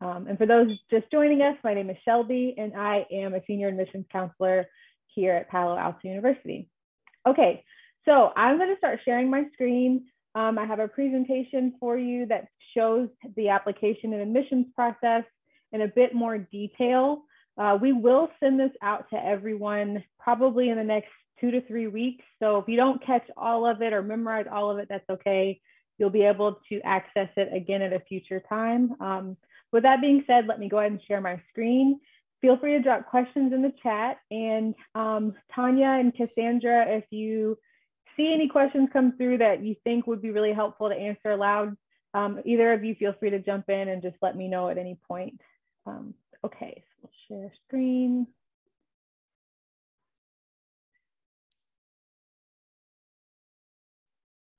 And for those just joining us, my name is Shelby, and I am a senior admissions counselor here at Palo Alto University. Okay, so I'm going to start sharing my screen. I have a presentation for you that shows the application and admissions process in a bit more detail. We will send this out to everyone probably in the next 2 to 3 weeks. So if you don't catch all of it or memorize all of it, that's okay. You'll be able to access it again at a future time. With that being said, let me go ahead and share my screen. Feel free to drop questions in the chat. And Tanya and Cassandra, if you see any questions come through that you think would be really helpful to answer aloud, either of you feel free to jump in and just let me know at any point. Okay, so we'll share screen.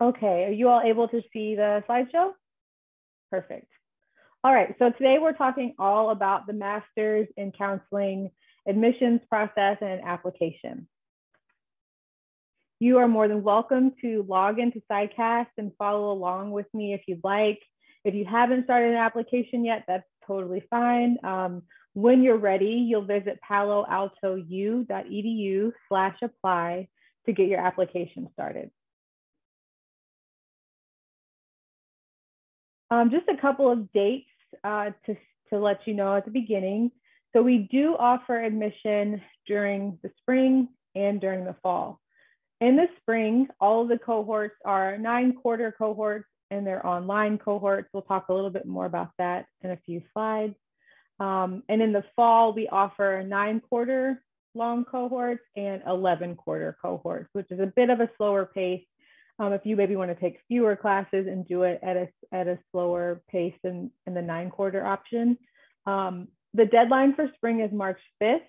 Okay, are you all able to see the slideshow? Perfect. All right, so today we're talking all about the Master's in Counseling admissions process and application. You are more than welcome to log into PsyCAS and follow along with me if you'd like. If you haven't started an application yet, that's totally fine. When you're ready, you'll visit paloaltou.edu/apply to get your application started. Just a couple of dates to let you know at the beginning. So we do offer admission during the spring and during the fall. In the spring, all of the cohorts are 9-quarter cohorts and they're online cohorts. We'll talk a little bit more about that in a few slides. And in the fall, we offer 9-quarter long cohorts and 11-quarter cohorts, which is a bit of a slower pace. If you maybe want to take fewer classes and do it at a slower pace than in the 9-quarter option. The deadline for spring is March 5th.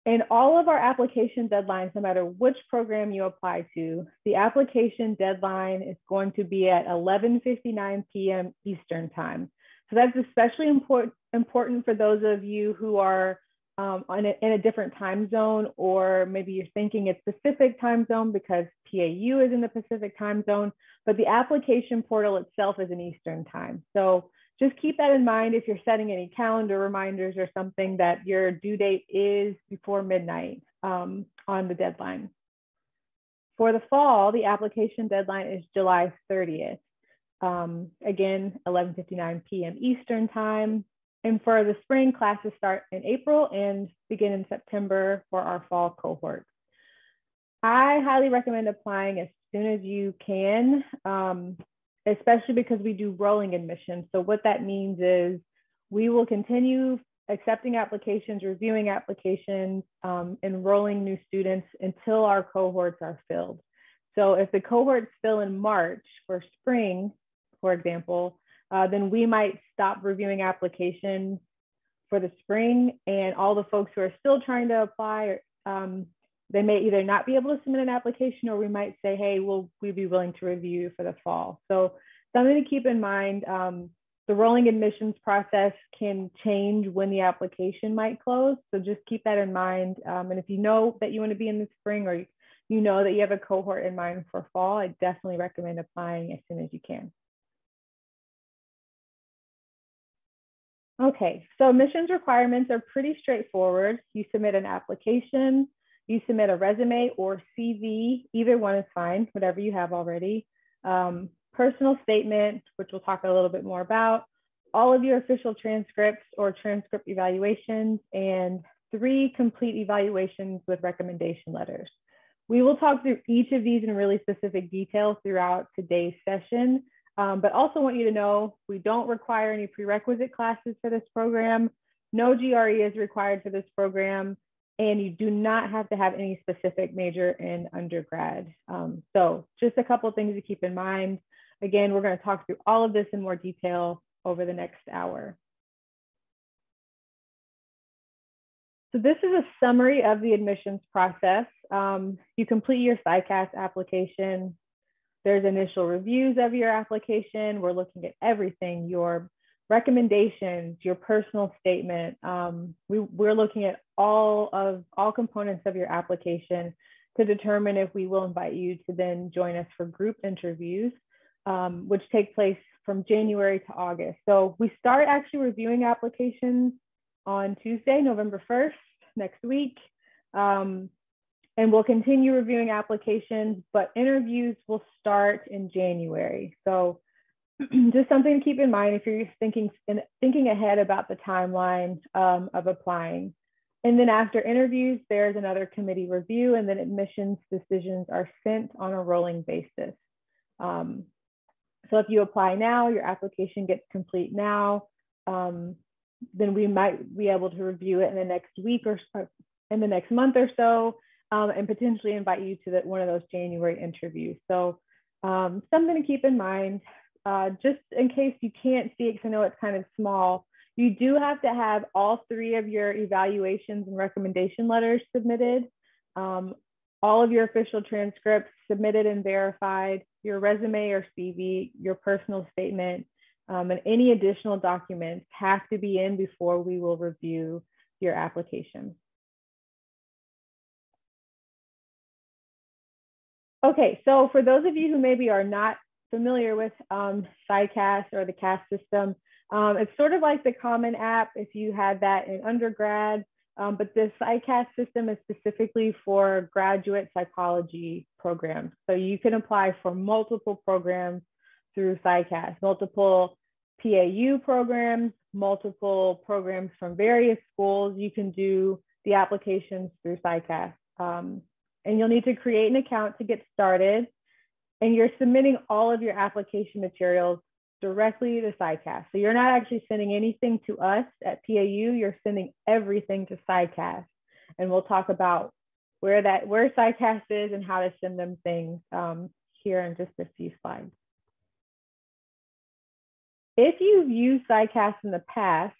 And all of our application deadlines, no matter which program you apply to, the application deadline is going to be at 11:59 p.m. Eastern time. So that's especially important for those of you who are in a different time zone, or maybe you're thinking it's Pacific time zone because PAU is in the Pacific time zone, but the application portal itself is in Eastern time. So just keep that in mind if you're setting any calendar reminders or something, that your due date is before midnight on the deadline. For the fall, the application deadline is July 30th. Again, 11:59 p.m. Eastern time. And for the spring, classes start in April and begin in September for our fall cohort. I highly recommend applying as soon as you can, especially because we do rolling admissions. So what that means is we will continue accepting applications, reviewing applications, enrolling new students until our cohorts are filled. So if the cohorts fill in March for spring, for example, then we might stop reviewing applications for the spring, and all the folks who are still trying to apply, they may either not be able to submit an application, or we might say, hey, we'd be willing to review for the fall. So something to keep in mind, the rolling admissions process can change when the application might close. So just keep that in mind. And if you know that you want to be in the spring, or you know that you have a cohort in mind for fall, I definitely recommend applying as soon as you can. Okay, so admissions requirements are pretty straightforward. You submit an application, you submit a resume or CV, either one is fine, whatever you have already. Personal statement, which we'll talk a little bit more about, all of your official transcripts or transcript evaluations, and 3 complete evaluations with recommendation letters. We will talk through each of these in really specific detail throughout today's session. But also want you to know, we don't require any prerequisite classes for this program. No GRE is required for this program, and you do not have to have any specific major in undergrad. So just a couple of things to keep in mind. Again, we're going to talk through all of this in more detail over the next hour. So this is a summary of the admissions process. You complete your PsyCAS application. There's initial reviews of your application. We're looking at everything, your recommendations, your personal statement. We're looking at all components of your application to determine if we will invite you to then join us for group interviews, which take place from January to August. So we start actually reviewing applications on Tuesday, November 1st, next week. And we'll continue reviewing applications, but interviews will start in January. So just something to keep in mind if you're thinking ahead about the timeline of applying. And then after interviews, there's another committee review, and then admissions decisions are sent on a rolling basis. So if you apply now, your application gets complete now, then we might be able to review it in the next week or in the next month or so, and potentially invite you to one of those January interviews. So something to keep in mind, just in case you can't see it, because I know it's kind of small, you do have to have all 3 of your evaluations and recommendation letters submitted, all of your official transcripts submitted and verified, your resume or CV, your personal statement, and any additional documents have to be in before we will review your application. Okay, so for those of you who maybe are not familiar with PsyCAS or the CAS system, it's sort of like the Common App if you had that in undergrad, but the PsyCAS system is specifically for graduate psychology programs. So you can apply for multiple programs through PsyCAS, multiple PAU programs, multiple programs from various schools. You can do the applications through PsyCAS. And you'll need to create an account to get started. And you're submitting all of your application materials directly to PsyCAS. So you're not actually sending anything to us at PAU, you're sending everything to PsyCAS. And we'll talk about where PsyCAS is and how to send them things here in just a few slides. If you've used PsyCAS in the past,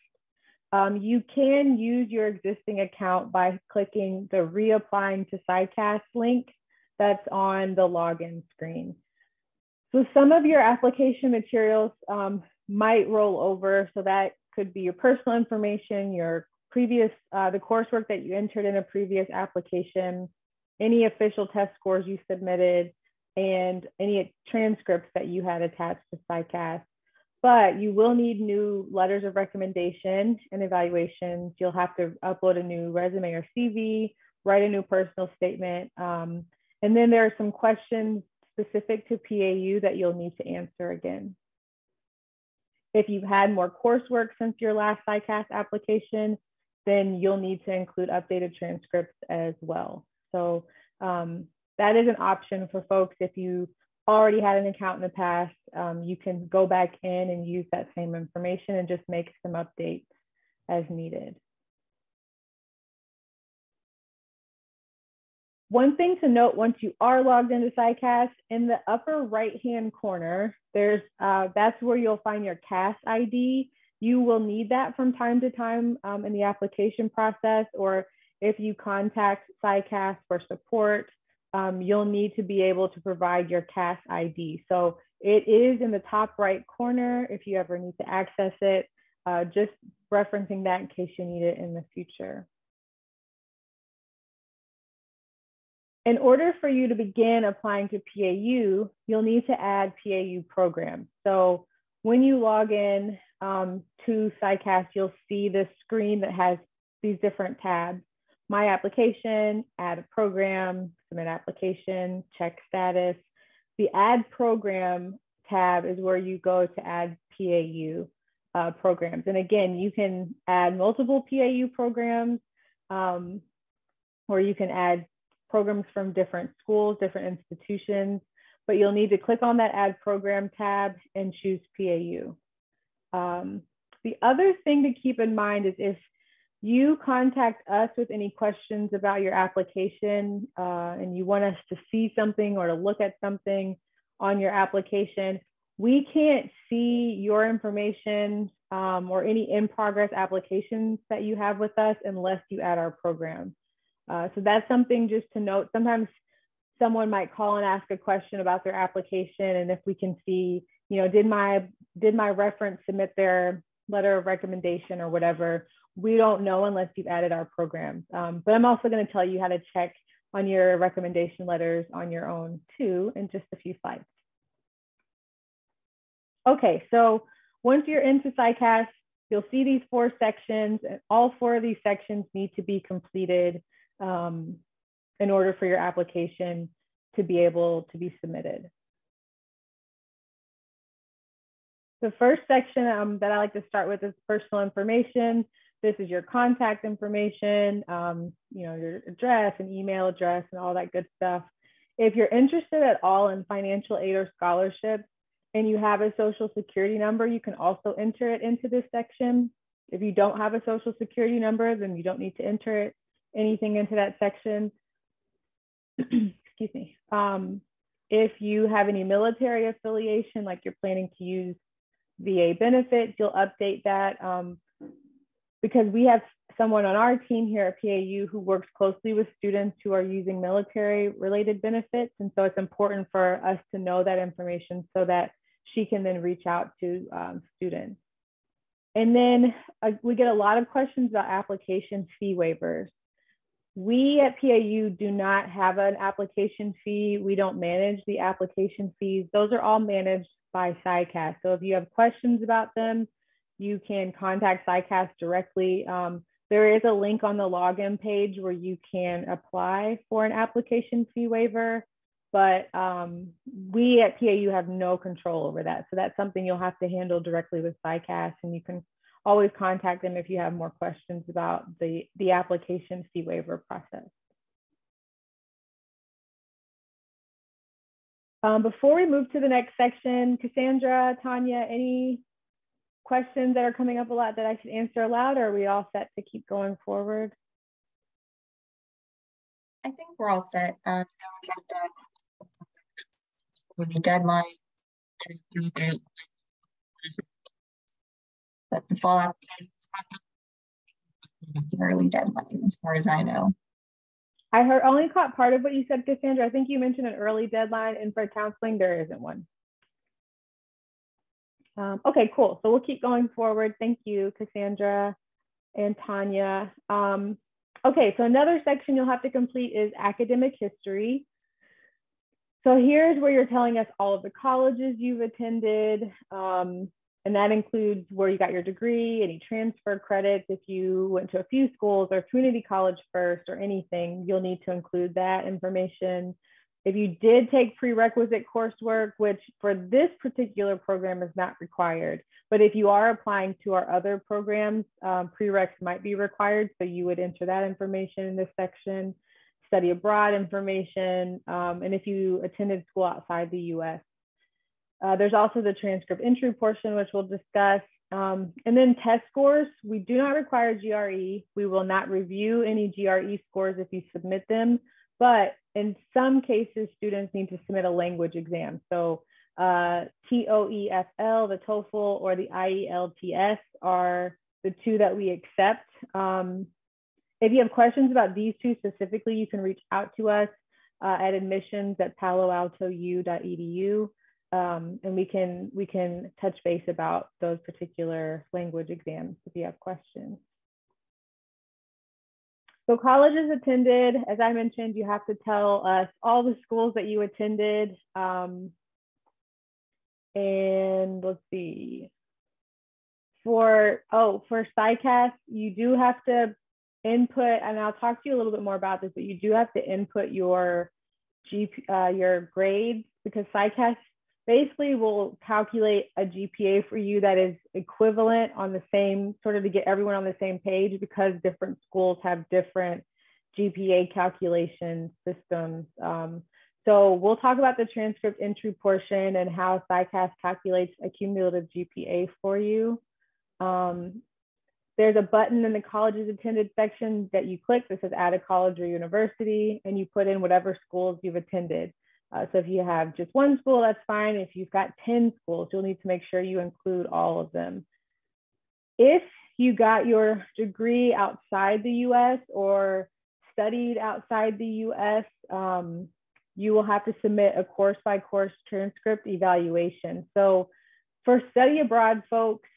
you can use your existing account by clicking the Reapplying to PsyCAS link that's on the login screen. So some of your application materials might roll over. So that could be your personal information, your previous, the coursework that you entered in a previous application, any official test scores you submitted, and any transcripts that you had attached to PsyCAS. But you will need new letters of recommendation and evaluations. You'll have to upload a new resume or CV, write a new personal statement. And then there are some questions specific to PAU that you'll need to answer again. If you've had more coursework since your last PsyCAS application, then you'll need to include updated transcripts as well. So that is an option for folks. If you already had an account in the past, you can go back in and use that same information and just make some updates as needed. One thing to note once you are logged into PsyCAS, in the upper right-hand corner, that's where you'll find your CAS ID. You will need that from time to time in the application process, or if you contact PsyCAS for support, you'll need to be able to provide your CAS ID. So it is in the top right corner if you ever need to access it, just referencing that in case you need it in the future. In order for you to begin applying to PAU, you'll need to add PAU programs. So when you log in to PsyCAS, you'll see this screen that has these different tabs: My Application, Add a Program, Submit Application, Check Status. The Add Program tab is where you go to add PAU programs. And again, you can add multiple PAU programs, or you can add programs from different schools, different institutions, but you'll need to click on that Add Program tab and choose PAU. The other thing to keep in mind is if you contact us with any questions about your application and you want us to see something or to look at something on your application, we can't see your information or any in-progress applications that you have with us unless you add our program. So that's something just to note. Sometimes someone might call and ask a question about their application, and if we can see, did my reference submit their letter of recommendation or whatever, we don't know unless you've added our programs. But I'm also going to tell you how to check on your recommendation letters on your own too in just a few slides. Okay, so once you're into PsyCAS, you'll see these 4 sections, and all 4 of these sections need to be completed in order for your application to be able to be submitted. The first section that I like to start with is personal information. This is your contact information, your address and email address and all that good stuff. If you're interested at all in financial aid or scholarships and you have a social security number, you can also enter it into this section. If you don't have a social security number, then you don't need to enter anything into that section. Excuse me. If you have any military affiliation, like you're planning to use VA benefits, you'll update that because we have someone on our team here at PAU who works closely with students who are using military related benefits. And so it's important for us to know that information so that she can then reach out to students. And then we get a lot of questions about application fee waivers. We at PAU do not have an application fee. We don't manage the application fees. Those are all managed by PsyCAS. So if you have questions about them, you can contact PsyCAS directly. There is a link on the login page where you can apply for an application fee waiver, but we at PAU have no control over that. So that's something you'll have to handle directly with PsyCAS, and you can always contact them if you have more questions about the application fee waiver process. Before we move to the next section, Cassandra, Tanya, any questions that are coming up a lot that I should answer aloud, or are we all set to keep going forward? I think we're all set. With the deadline, but the fall application early deadline, as far as I know. I only caught part of what you said, Cassandra. I think you mentioned an early deadline, and for counseling, there isn't one. Okay, cool. So we'll keep going forward. Thank you, Cassandra and Tanya. Okay, so another section you'll have to complete is academic history. So here's where you're telling us all of the colleges you've attended, and that includes where you got your degree, any transfer credits. If you went to a few schools or community college first or anything, you'll need to include that information. If you did take prerequisite coursework, which for this particular program is not required, but if you are applying to our other programs, prereqs might be required. So you would enter that information in this section. Study abroad information, and if you attended school outside the US. There's also the transcript entry portion, which we'll discuss. And then test scores. We do not require GRE. We will not review any GRE scores if you submit them, but in some cases, students need to submit a language exam. So TOEFL, the TOEFL, or the IELTS are the 2 that we accept. If you have questions about these 2 specifically, you can reach out to us at admissions@paloaltou.edu, and we can touch base about those particular language exams if you have questions. So colleges attended, as I mentioned, you have to tell us all the schools that you attended. And let's see, for PsyCAS, you do have to input, and I'll talk to you a little bit more about this, but you do have to input your grades, because PsyCAS basically will calculate a GPA for you that is equivalent on the same, sort of to get everyone on the same page, because different schools have different GPA calculation systems. So we'll talk about the transcript entry portion and how PsyCAS calculates a cumulative GPA for you. There's a button in the colleges attended section that you click that says add a college or university, and you put in whatever schools you've attended. So if you have just 1 school, that's fine. If you've got 10 schools, you'll need to make sure you include all of them. If you got your degree outside the US or studied outside the US, you will have to submit a course-by-course transcript evaluation. So for study abroad folks,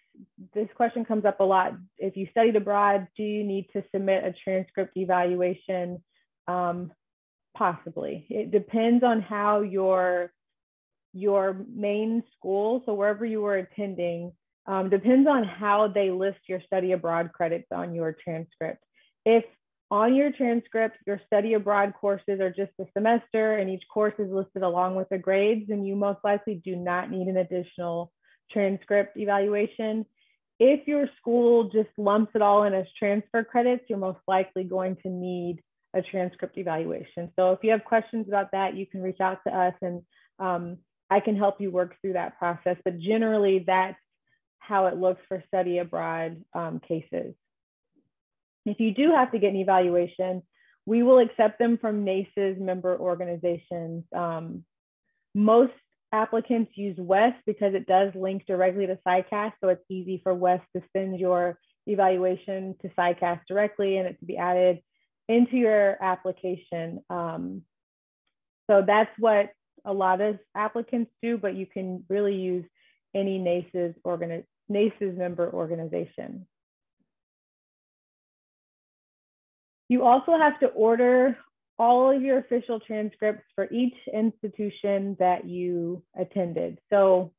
this question comes up a lot. If you studied abroad, do you need to submit a transcript evaluation? Possibly. It depends on how your your main school, so wherever you were attending, depends on how they list your study abroad credits on your transcript. If on your transcript, your study abroad courses are just a semester and each course is listed along with the grades, then you most likely do not need an additional transcript evaluation. If your school just lumps it all in as transfer credits, you're most likely going to need a transcript evaluation. So if you have questions about that, you can reach out to us and I can help you work through that process. But generally, that's how it looks for study abroad cases. If you do have to get an evaluation, we will accept them from NACE's member organizations. Most applicants use WES because it does link directly to PsyCAS, so it's easy for WES to send your evaluation to PsyCAS directly and it to be added into your application. So that's what a lot of applicants do, but you can really use any NACE's member organization. You also have to order all of your official transcripts for each institution that you attended. So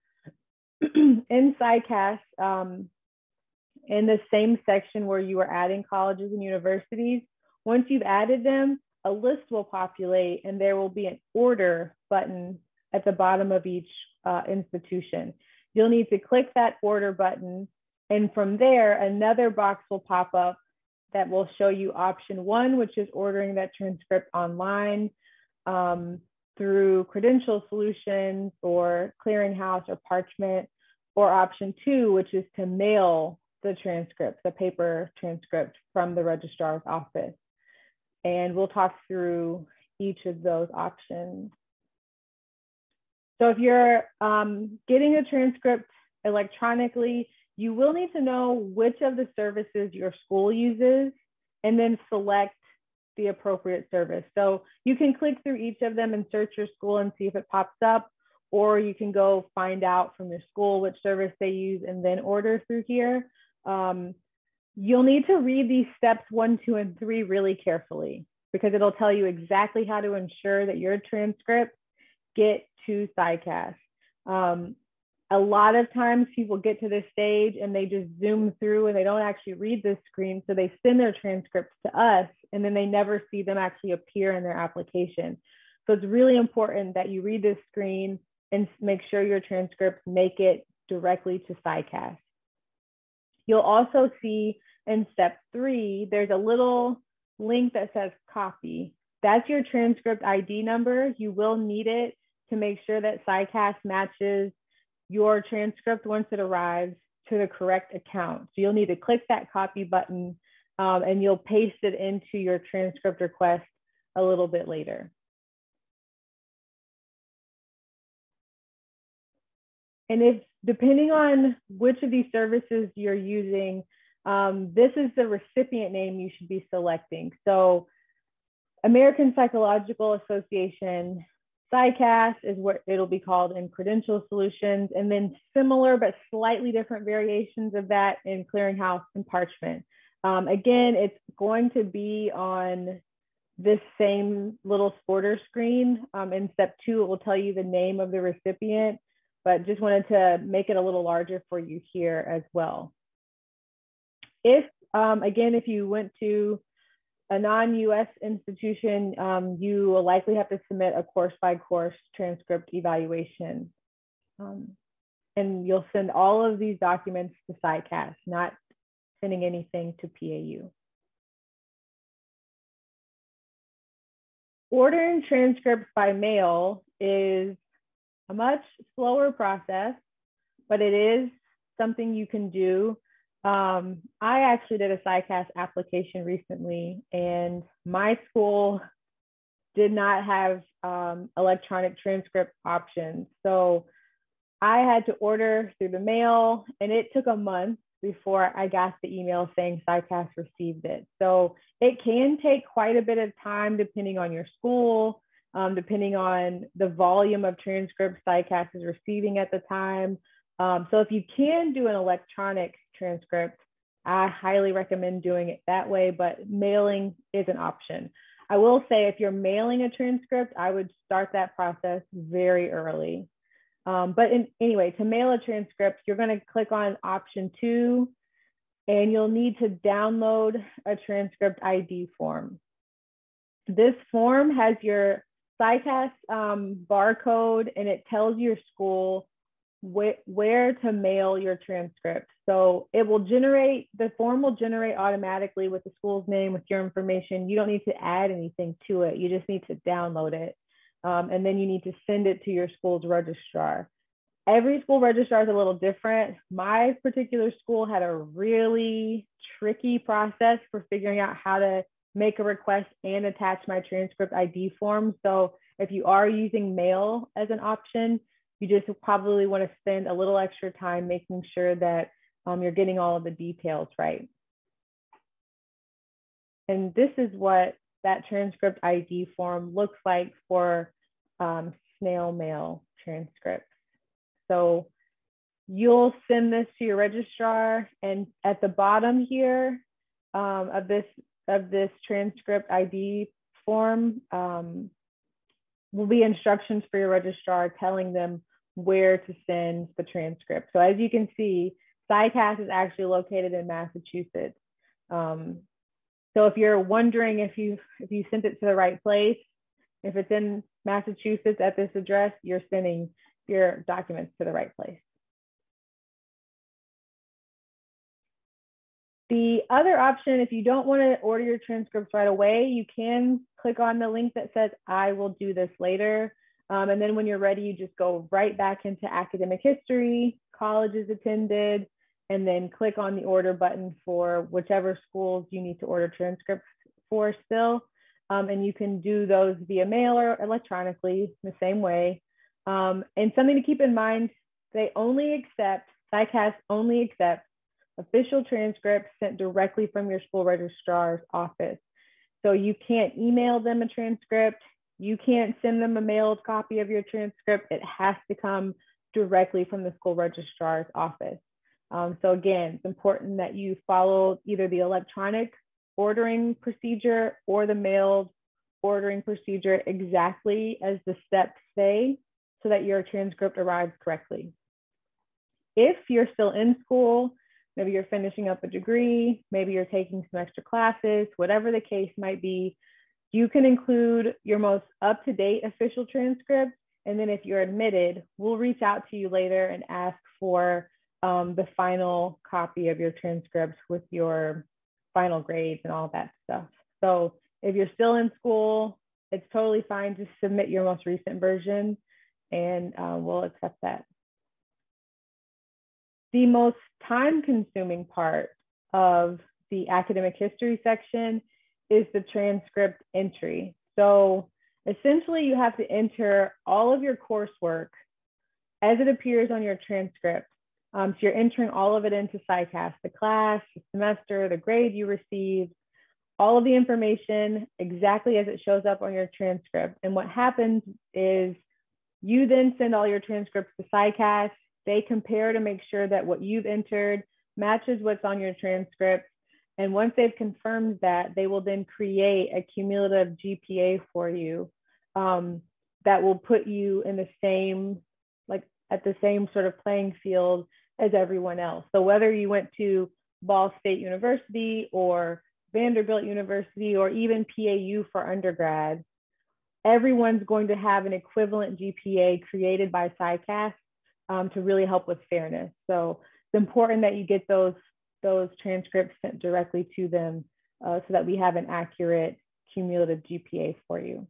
in PsyCAS, in the same section where you are adding colleges and universities, once you've added them, a list will populate and there will be an order button at the bottom of each institution. You'll need to click that order button, and from there, another box will pop up that will show you option 1, which is ordering that transcript online through Credential Solutions or Clearinghouse or Parchment, or option 2, which is to mail the transcript, the paper transcript from the registrar's office. And we'll talk through each of those options. So if you're getting a transcript electronically, you will need to know which of the services your school uses and then select the appropriate service. So you can click through each of them and search your school and see if it pops up, or you can go find out from your school which service they use and then order through here. You'll need to read these steps 1, 2, and 3 really carefully because it'll tell you exactly how to ensure that your transcripts get to PsyCAS. A lot of times people get to this stage and they just zoom through and they don't actually read this screen. So they send their transcripts to us and then they never see them actually appear in their application. So it's really important that you read this screen and make sure your transcripts make it directly to PsyCAS. You'll also see in step 3, there's a little link that says copy. That's your transcript ID number. You will need it to make sure that PsyCAS matches your transcript once it arrives to the correct account. So you'll need to click that copy button and you'll paste it into your transcript request a little bit later. And if, depending on which of these services you're using, this is the recipient name you should be selecting. So American Psychological Association, PsyCAS is what it'll be called in Credential Solutions, and then similar but slightly different variations of that in Clearinghouse and Parchment. Again, it's going to be on this same little sporter screen. In step 2, it will tell you the name of the recipient, but just wanted to make it a little larger for you here as well. If, again, if you went to a non-US institution, you will likely have to submit a course-by-course transcript evaluation. And you'll send all of these documents to PsyCAS, not sending anything to PAU. Ordering transcripts by mail is a much slower process, but it is something you can do. I actually did a PsyCAS application recently, and my school did not have electronic transcript options. So I had to order through the mail, and it took a month before I got the email saying PsyCAS received it. So it can take quite a bit of time depending on your school, depending on the volume of transcripts PsyCAS is receiving at the time. So if you can do an electronic transcript, I highly recommend doing it that way, but mailing is an option. I will say if you're mailing a transcript, I would start that process very early. Anyway, to mail a transcript, you're going to click on option 2, and you'll need to download a transcript ID form. This form has your PsyCAS barcode, and it tells your school where to mail your transcript. So it will generate, the form will generate automatically with the school's name, with your information. You don't need to add anything to it. You just need to download it. And then you need to send it to your school's registrar. Every school registrar is a little different. My particular school had a really tricky process for figuring out how to make a request and attach my transcript ID form. So if you are using mail as an option, you just probably want to spend a little extra time making sure that you're getting all of the details right. And this is what that transcript ID form looks like for snail mail transcripts. So you'll send this to your registrar, and at the bottom here of this transcript ID form will be instructions for your registrar telling them where to send the transcript. So as you can see, PsyCAS is actually located in Massachusetts. So if you're wondering if you sent it to the right place, if it's in Massachusetts at this address, you're sending your documents to the right place. The other option, if you don't want to order your transcripts right away, you can click on the link that says, I will do this later. And then when you're ready, you just go right back into academic history, colleges attended, and then click on the order button for whichever schools you need to order transcripts for still. And you can do those via mail or electronically the same way. And something to keep in mind, PsyCAS only accepts official transcripts sent directly from your school registrar's office. So you can't email them a transcript. You can't send them a mailed copy of your transcript. It has to come directly from the school registrar's office. So again, it's important that you follow either the electronic ordering procedure or the mailed ordering procedure exactly as the steps say, so that your transcript arrives correctly. If you're still in school, maybe you're finishing up a degree, maybe you're taking some extra classes, whatever the case might be, you can include your most up-to-date official transcript. And then if you're admitted, we'll reach out to you later and ask for the final copy of your transcript with your final grades and all that stuff. So if you're still in school, it's totally fine to submit your most recent version, and we'll accept that. The most time-consuming part of the academic history section is the transcript entry. So essentially, you have to enter all of your coursework as it appears on your transcript. So you're entering all of it into PsyCAS, the class, the semester, the grade you received, all of the information exactly as it shows up on your transcript. And what happens is you then send all your transcripts to PsyCAS. They compare to make sure that what you've entered matches what's on your transcript. And once they've confirmed that, they will then create a cumulative GPA for you that will put you in the same, like at the same sort of playing field as everyone else. So whether you went to Ball State University or Vanderbilt University or even PAU for undergrad, everyone's going to have an equivalent GPA created by PsyCAS to really help with fairness. So it's important that you get those transcripts sent directly to them so that we have an accurate cumulative GPA for you.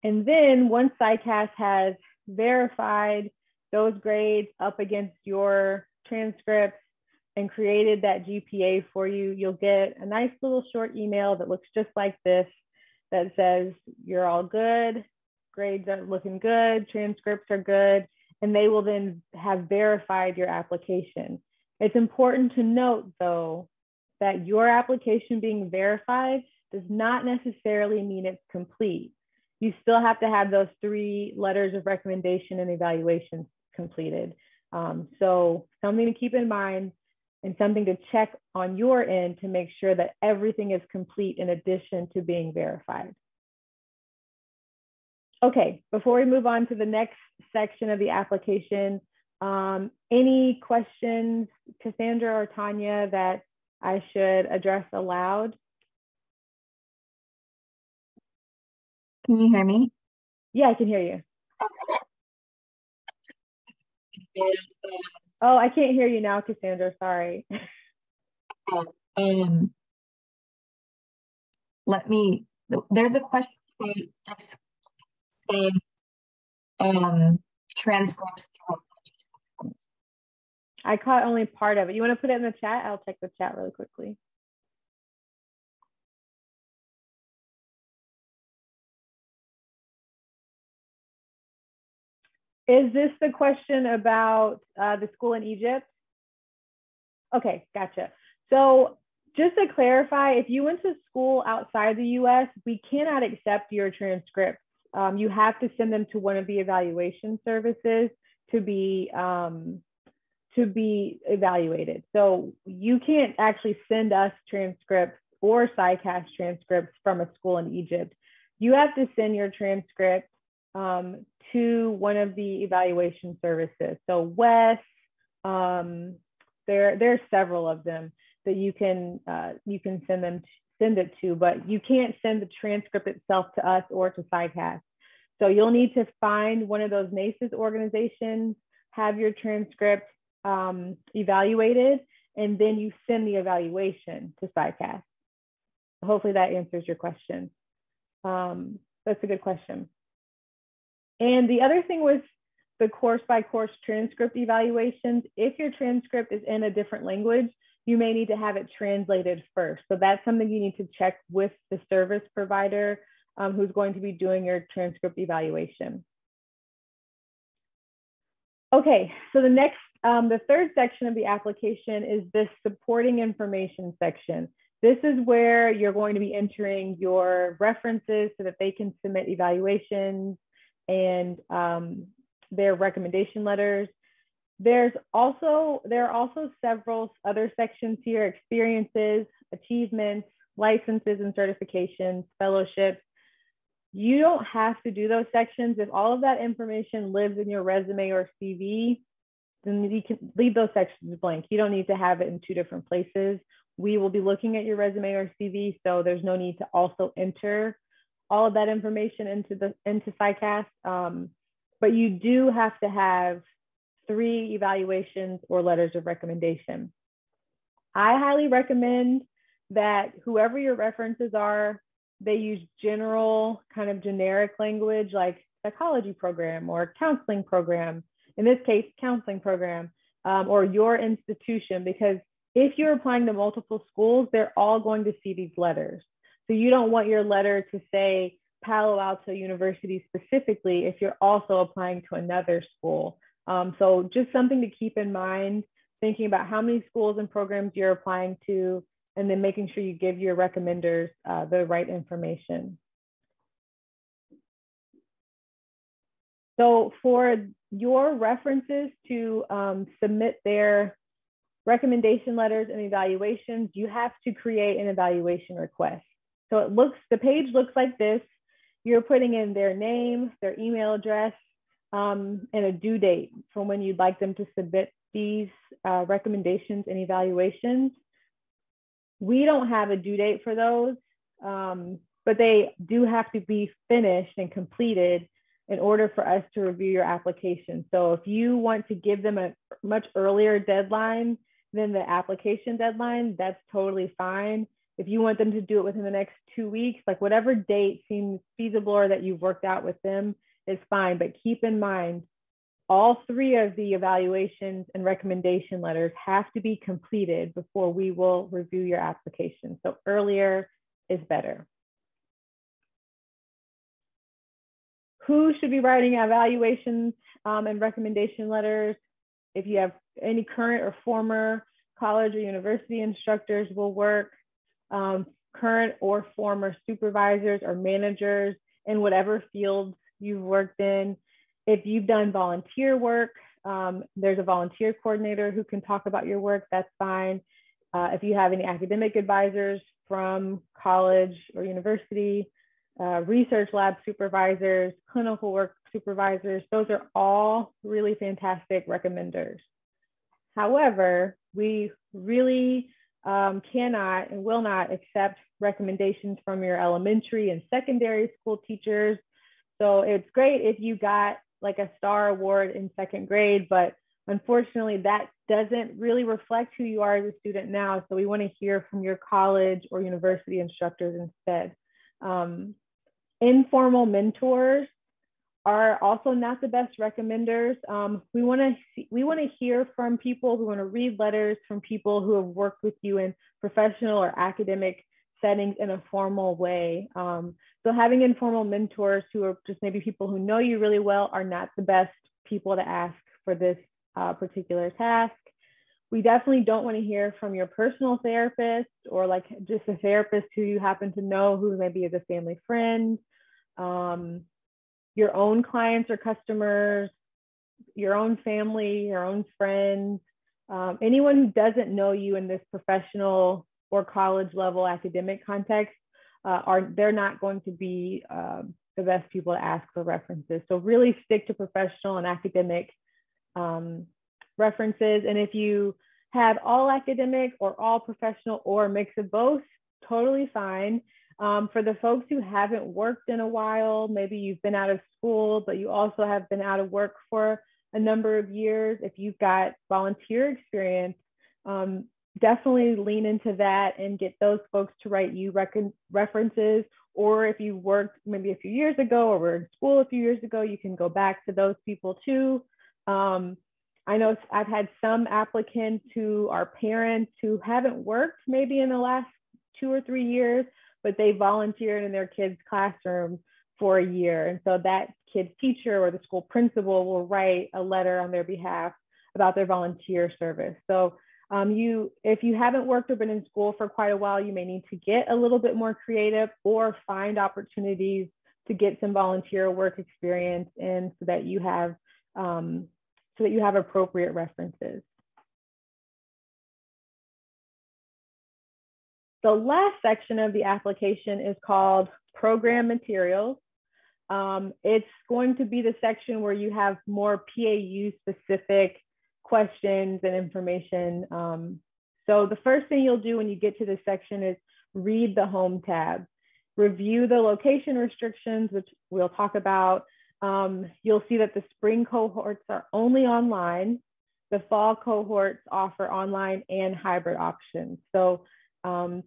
And then once PsyCAS has verified those grades up against your transcripts and created that GPA for you, you'll get a nice little short email that looks just like this that says you're all good, grades are looking good, transcripts are good, and they will then have verified your application. It's important to note, though, that your application being verified does not necessarily mean it's complete. You still have to have those 3 letters of recommendation and evaluation completed. So something to keep in mind and something to check on your end to make sure that everything is complete in addition to being verified. Okay, before we move on to the next section of the application, any questions, Cassandra or Tanya, that I should address aloud? Can you hear me? Yeah, I can hear you. Oh, I can't hear you now, Cassandra, sorry. There's a question transcripts. I caught only part of it. You want to put it in the chat? I'll check the chat really quickly. Is this the question about the school in Egypt? Okay, gotcha. So just to clarify, if you went to school outside the US, we cannot accept your transcripts. You have to send them to one of the evaluation services to be evaluated. So you can't actually send us transcripts or PsyCAS transcripts from a school in Egypt. You have to send your transcript to one of the evaluation services. So WES, there are several of them that you can send it to, but you can't send the transcript itself to us or to PsyCAS. So you'll need to find one of those NACES organizations, have your transcript evaluated, and then you send the evaluation to PsyCAS. Hopefully that answers your question. That's a good question. And the other thing with the course by course transcript evaluations, if your transcript is in a different language, you may need to have it translated first. So that's something you need to check with the service provider who's going to be doing your transcript evaluation. Okay, so the third section of the application is this supporting information section. This is where you're going to be entering your references so that they can submit evaluations and their recommendation letters. There are also several other sections here: experiences, achievements, licenses and certifications, fellowships. You don't have to do those sections. If all of that information lives in your resume or CV, then you can leave those sections blank. You don't need to have it in two different places. We will be looking at your resume or CV, so there's no need to also enter all of that information into PsyCAS. But you do have to have 3 evaluations or letters of recommendation. I highly recommend that whoever your references are, they use general, kind of generic language like psychology program or counseling program, in this case, counseling program, or your institution, because if you're applying to multiple schools, they're all going to see these letters. So you don't want your letter to say Palo Alto University specifically if you're also applying to another school. So just something to keep in mind, thinking about how many schools and programs you're applying to, and then making sure you give your recommenders the right information. So for your references to submit their recommendation letters and evaluations, you have to create an evaluation request. So the page looks like this. You're putting in their name, their email address, and a due date for when you'd like them to submit these recommendations and evaluations. We don't have a due date for those, but they do have to be finished and completed in order for us to review your application. So if you want to give them a much earlier deadline than the application deadline, that's totally fine. If you want them to do it within the next 2 weeks, like whatever date seems feasible or that you've worked out with them is fine. But keep in mind, all 3 of the evaluations and recommendation letters have to be completed before we will review your application. So earlier is better. Who should be writing evaluations and recommendation letters? If you have any current or former college or university instructors will work. Current or former supervisors or managers in whatever fields you've worked in. If you've done volunteer work, there's a volunteer coordinator who can talk about your work, that's fine. If you have any academic advisors from college or university, research lab supervisors, clinical work supervisors. Those are all really fantastic recommenders. However, we really cannot and will not accept recommendations from your elementary and secondary school teachers. So it's great if you got like a star award in second grade, but unfortunately that doesn't really reflect who you are as a student now. So we want to hear from your college or university instructors instead. Informal mentors are also not the best recommenders. We want to hear from people. We want to read letters from people who have worked with you in professional or academic settings in a formal way. So having informal mentors who are just maybe people who know you really well are not the best people to ask for this particular task. We definitely don't want to hear from your personal therapist or like just a therapist who you happen to know who maybe is a family friend. Your own clients or customers, your own family, your own friends, anyone who doesn't know you in this professional or college level academic context, they're not going to be the best people to ask for references. So really stick to professional and academic references. And if you have all academic or all professional or a mix of both, totally fine. For the folks who haven't worked in a while, maybe you've been out of school, but you also have been out of work for a number of years. If you've got volunteer experience, definitely lean into that and get those folks to write you references. Or if you worked maybe a few years ago or were in school a few years ago, you can go back to those people too. I know I've had some applicants who are parents who haven't worked maybe in the last 2 or 3 years, but they volunteered in their kid's classroom for a year. And so that kid's teacher or the school principal will write a letter on their behalf about their volunteer service. So if you haven't worked or been in school for quite a while, you may need to get a little bit more creative or find opportunities to get some volunteer work experience in so that you have appropriate references. The last section of the application is called Program Materials. It's going to be the section where you have more PAU specific questions and information. So the first thing you'll do when you get to this section is read the Home tab. Review the location restrictions, which we'll talk about. You'll see that the spring cohorts are only online. The fall cohorts offer online and hybrid options. So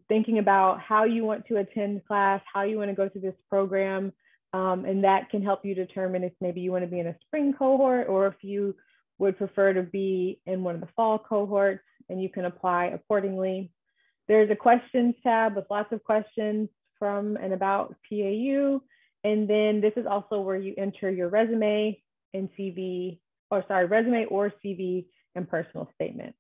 thinking about how you want to attend class, how you want to go through this program, and that can help you determine if maybe you want to be in a spring cohort or if you would prefer to be in one of the fall cohorts, and you can apply accordingly. There's a questions tab with lots of questions from and about PAU. And then this is also where you enter your resume and CV, or sorry, resume or CV and personal statement.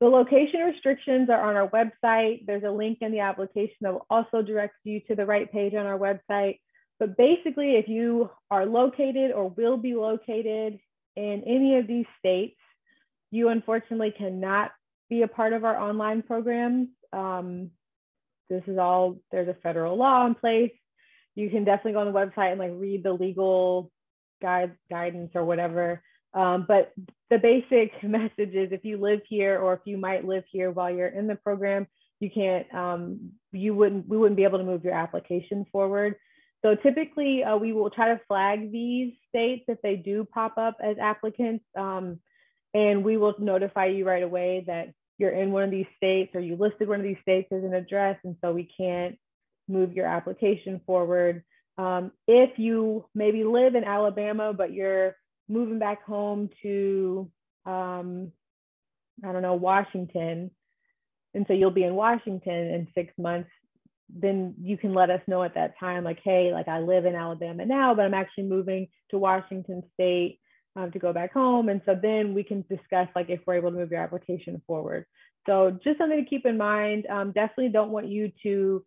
The location restrictions are on our website. There's a link in the application that will also direct you to the right page on our website. But basically, if you are located or will be located in any of these states, you unfortunately cannot be a part of our online programs. This is all, there's a federal law in place. You can definitely go on the website and like read the legal guidance or whatever. But the basic message is if you live here or if you might live here while you're in the program, you can't, we wouldn't be able to move your application forward. So typically we will try to flag these states if they do pop up as applicants, and we will notify you right away that you're in one of these states or you listed one of these states as an address, and so we can't move your application forward. If you maybe live in Alabama, but you're moving back home to, I don't know, Washington, and so you'll be in Washington in 6 months, then you can let us know at that time, like, hey, like I live in Alabama now, but I'm actually moving to Washington State to go back home. And so then we can discuss like if we're able to move your application forward. So just something to keep in mind. Definitely don't want you to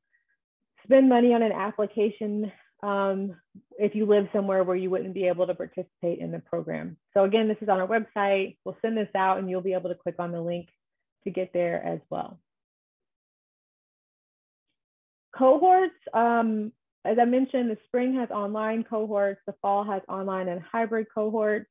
spend money on an application if you live somewhere where you wouldn't be able to participate in the program. So again, this is on our website. We'll send this out and you'll be able to click on the link to get there as well. Cohorts, as I mentioned, the spring has online cohorts, the fall has online and hybrid cohorts.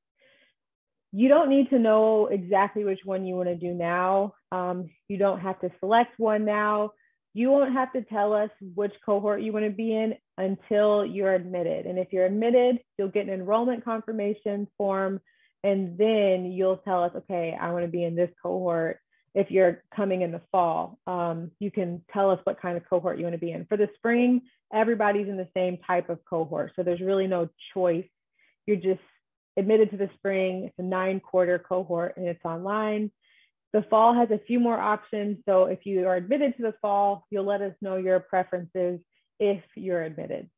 You don't need to know exactly which one you want to do now. You don't have to select one now. You won't have to tell us which cohort you want to be in until you're admitted. And if you're admitted, you'll get an enrollment confirmation form, and then you'll tell us, okay, I want to be in this cohort. If you're coming in the fall, you can tell us what kind of cohort you want to be in. For the spring, everybody's in the same type of cohort, so there's really no choice. You're just admitted to the spring. It's a 9-quarter cohort and it's online. The fall has a few more options. So if you are admitted to the fall, you'll let us know your preferences if you're admitted.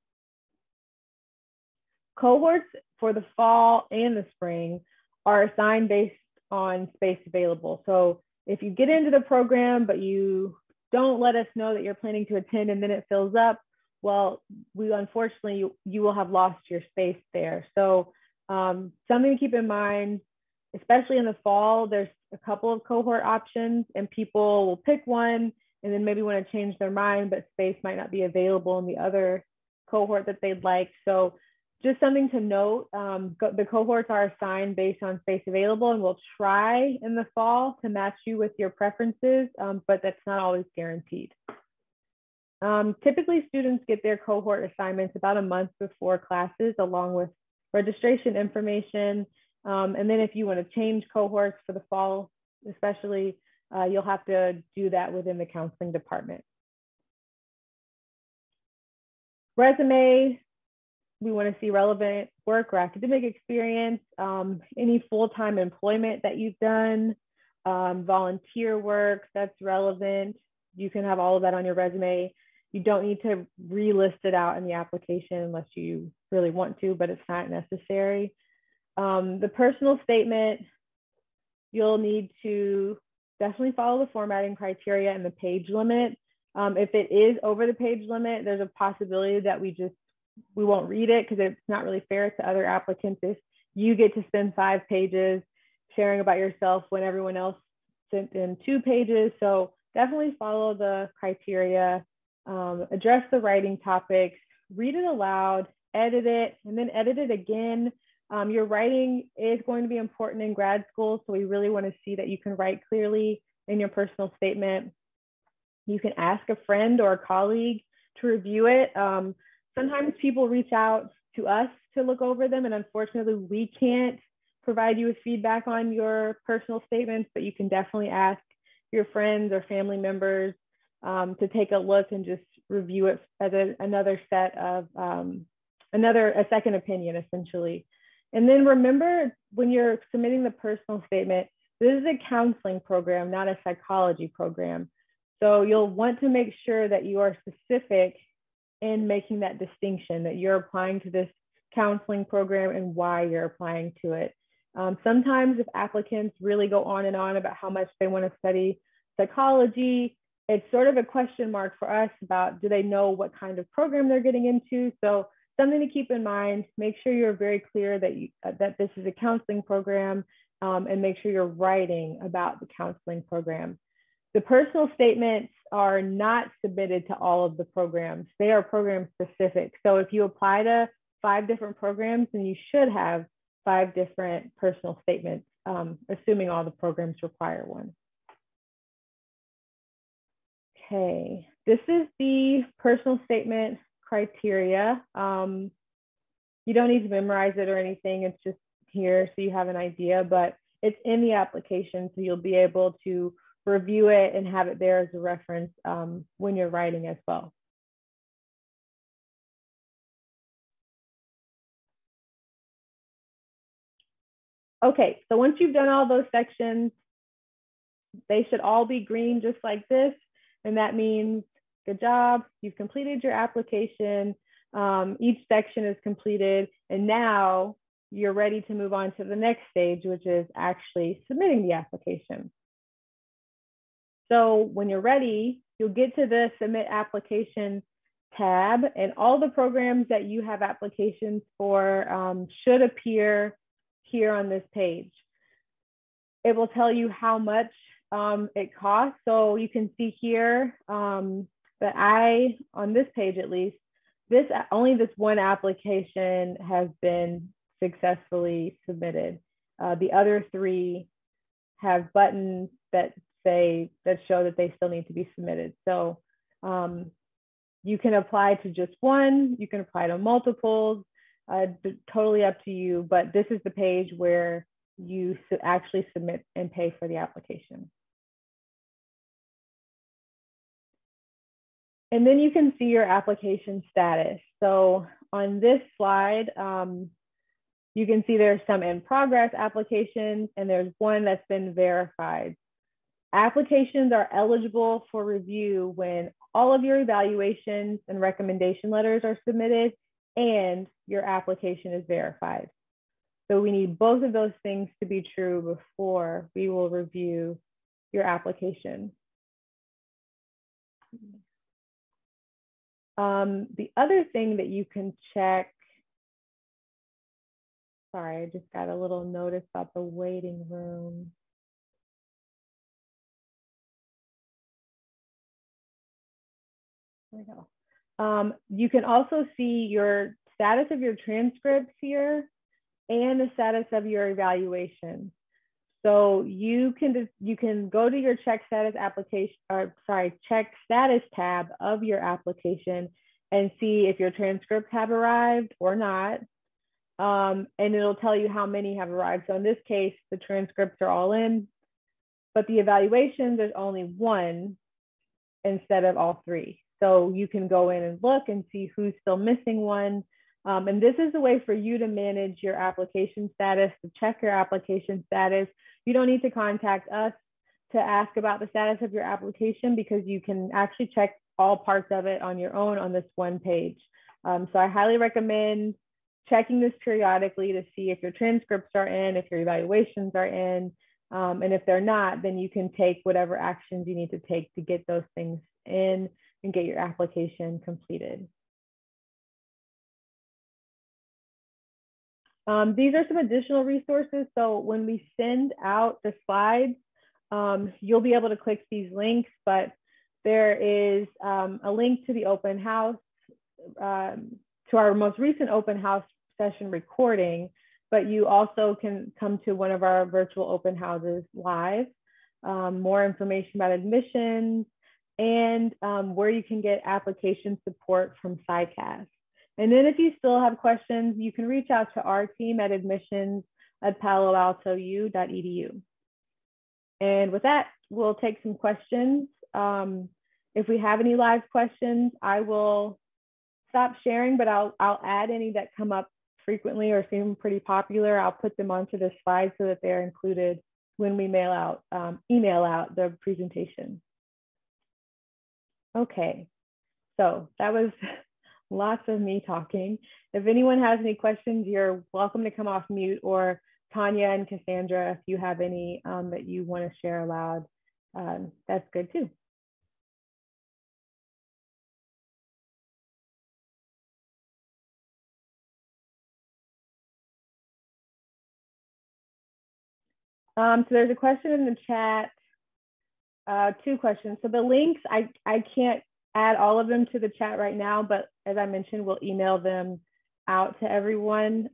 Cohorts for the fall and the spring are assigned based on space available. So if you get into the program, but you don't let us know that you're planning to attend and then it fills up, well, unfortunately, you will have lost your space there. So something to keep in mind, especially in the fall, there's a couple of cohort options and people will pick one and then maybe want to change their mind, but space might not be available in the other cohort that they'd like. So just something to note, the cohorts are assigned based on space available, and we'll try in the fall to match you with your preferences, but that's not always guaranteed. Typically, students get their cohort assignments about a month before classes, along with registration information. And then if you want to change cohorts for the fall, especially, you'll have to do that within the counseling department. Resume, we want to see relevant work or academic experience, any full-time employment that you've done, volunteer work that's relevant. You can have all of that on your resume. You don't need to relist it out in the application unless you really want to, but it's not necessary. The personal statement, you'll need to definitely follow the formatting criteria and the page limit. If it is over the page limit, there's a possibility that we won't read it because it's not really fair to other applicants if you get to spend 5 pages sharing about yourself when everyone else sent in 2 pages. So definitely follow the criteria, address the writing topics, read it aloud, edit it, and then edit it again. Your writing is going to be important in grad school, so we really want to see that you can write clearly in your personal statement. You can ask a friend or a colleague to review it. Sometimes people reach out to us to look over them, and unfortunately, we can't provide you with feedback on your personal statements, but you can definitely ask your friends or family members to take a look and just review it as another set of, a second opinion, essentially. And then remember, when you're submitting the personal statement, this is a counseling program, not a psychology program. So you'll want to make sure that you are specific in making that distinction, that you're applying to this counseling program and why you're applying to it. Sometimes if applicants really go on and on about how much they want to study psychology, it's sort of a question mark for us about, do they know what kind of program they're getting into? So something to keep in mind, make sure you're very clear that this is a counseling program, and make sure you're writing about the counseling program. The personal statements are not submitted to all of the programs. They are program specific. So if you apply to 5 different programs, then you should have 5 different personal statements, assuming all the programs require one. Okay, this is the personal statement criteria. You don't need to memorize it or anything. It's just here so you have an idea, but it's in the application, so you'll be able to review it and have it there as a reference when you're writing as well. Okay, so once you've done all those sections, they should all be green just like this. And that means good job, you've completed your application. Each section is completed, and now you're ready to move on to the next stage, which is actually submitting the application. So when you're ready, you'll get to the Submit Application tab, and all the programs that you have applications for should appear here on this page. It will tell you how much it costs. So you can see here, But on this page at least, only this one application has been successfully submitted. The other 3 have buttons that show that they still need to be submitted. So you can apply to just one, you can apply to multiples, totally up to you, but this is the page where you actually submit and pay for the application. And then you can see your application status. So on this slide, you can see there's some in progress applications and there's one that's been verified. Applications are eligible for review when all of your evaluations and recommendation letters are submitted and your application is verified. So we need both of those things to be true before we will review your application. The other thing that you can check, sorry, I just got a little notice about the waiting room. There we go. You can also see your status of your transcripts here and the status of your evaluation. So you can go to your check status application, or sorry, check status tab of your application and see if your transcripts have arrived or not. And it'll tell you how many have arrived. So in this case, the transcripts are all in, but the evaluations, there's only 1 instead of all 3. So you can go in and look and see who's still missing one. And this is a way for you to manage your application status, to check your application status. You don't need to contact us to ask about the status of your application because you can actually check all parts of it on your own on this one page. So I highly recommend checking this periodically to see if your transcripts are in, if your evaluations are in, and if they're not, then you can take whatever actions you need to take to get those things in and get your application completed. These are some additional resources. So when we send out the slides, you'll be able to click these links, but there is a link to the open house, to our most recent open house session recording, but you also can come to one of our virtual open houses live, more information about admissions, and where you can get application support from PsyCAS. And then if you still have questions, you can reach out to our team at admissions@paloaltou.edu. And with that, we'll take some questions. If we have any live questions, I will stop sharing, but I'll add any that come up frequently or seem pretty popular. I'll put them onto the slide so that they're included when we email out the presentation. Okay, so that was lots of me talking. If anyone has any questions, you're welcome to come off mute, or Tanya and Cassandra, if you have any that you want to share aloud, that's good too. So there's a question in the chat, 2 questions. So the links, I can't add all of them to the chat right now, but as I mentioned, we'll email them out to everyone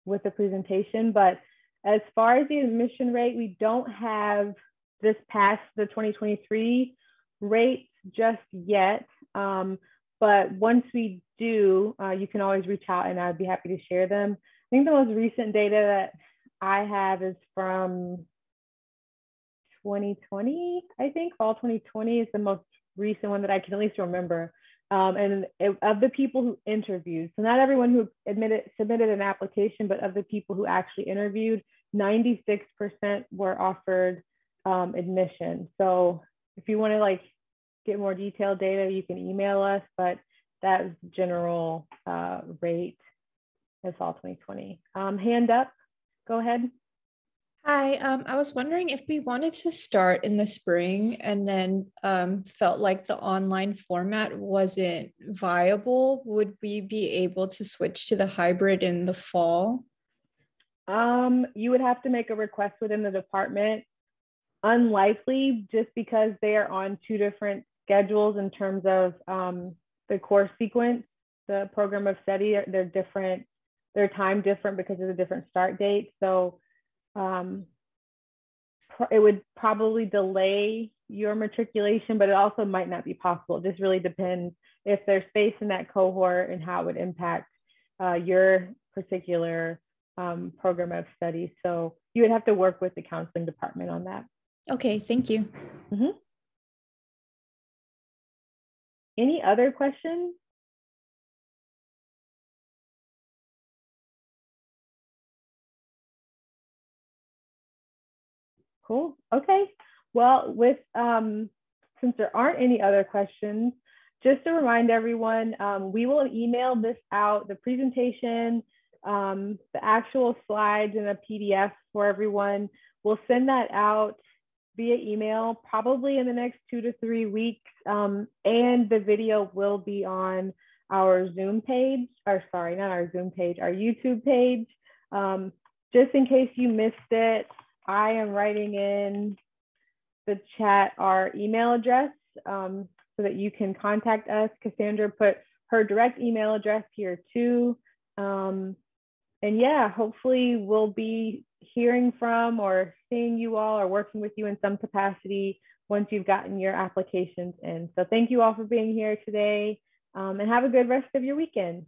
with the presentation. But as far as the admission rate, we don't have this past the 2023 rates just yet. But once we do, you can always reach out and I'd be happy to share them. I think the most recent data that I have is from 2020, I think. Fall 2020 is the most recent one that I can at least remember. And of the people who interviewed, so not everyone who submitted an application, but of the people who actually interviewed, 96% were offered admission. So if you want to get more detailed data, you can email us, but that is the general rate as fall 2020. Hand up, go ahead. Hi, I was wondering if we wanted to start in the spring and then felt like the online format wasn't viable, would we be able to switch to the hybrid in the fall? You would have to make a request within the department. Unlikely, just because they are on 2 different schedules in terms of the course sequence, the program of study. They're different, they're time different because of the different start dates. So it would probably delay your matriculation, but it also might not be possible. It just really depends if there's space in that cohort and how it would impact your particular program of study. So you would have to work with the counseling department on that. Okay, thank you. Mm-hmm. Any other questions? Cool. Okay. Well, with since there aren't any other questions, just to remind everyone, we will email this out, the presentation, the actual slides and a PDF for everyone. We'll send that out via email probably in the next 2 to 3 weeks. And the video will be on our Zoom page, or sorry, not our Zoom page, our YouTube page. Just in case you missed it, I am writing in the chat our email address so that you can contact us. Cassandra put her direct email address here too. And yeah, hopefully we'll be hearing from or seeing you all or working with you in some capacity once you've gotten your applications in. So thank you all for being here today, and have a good rest of your weekend.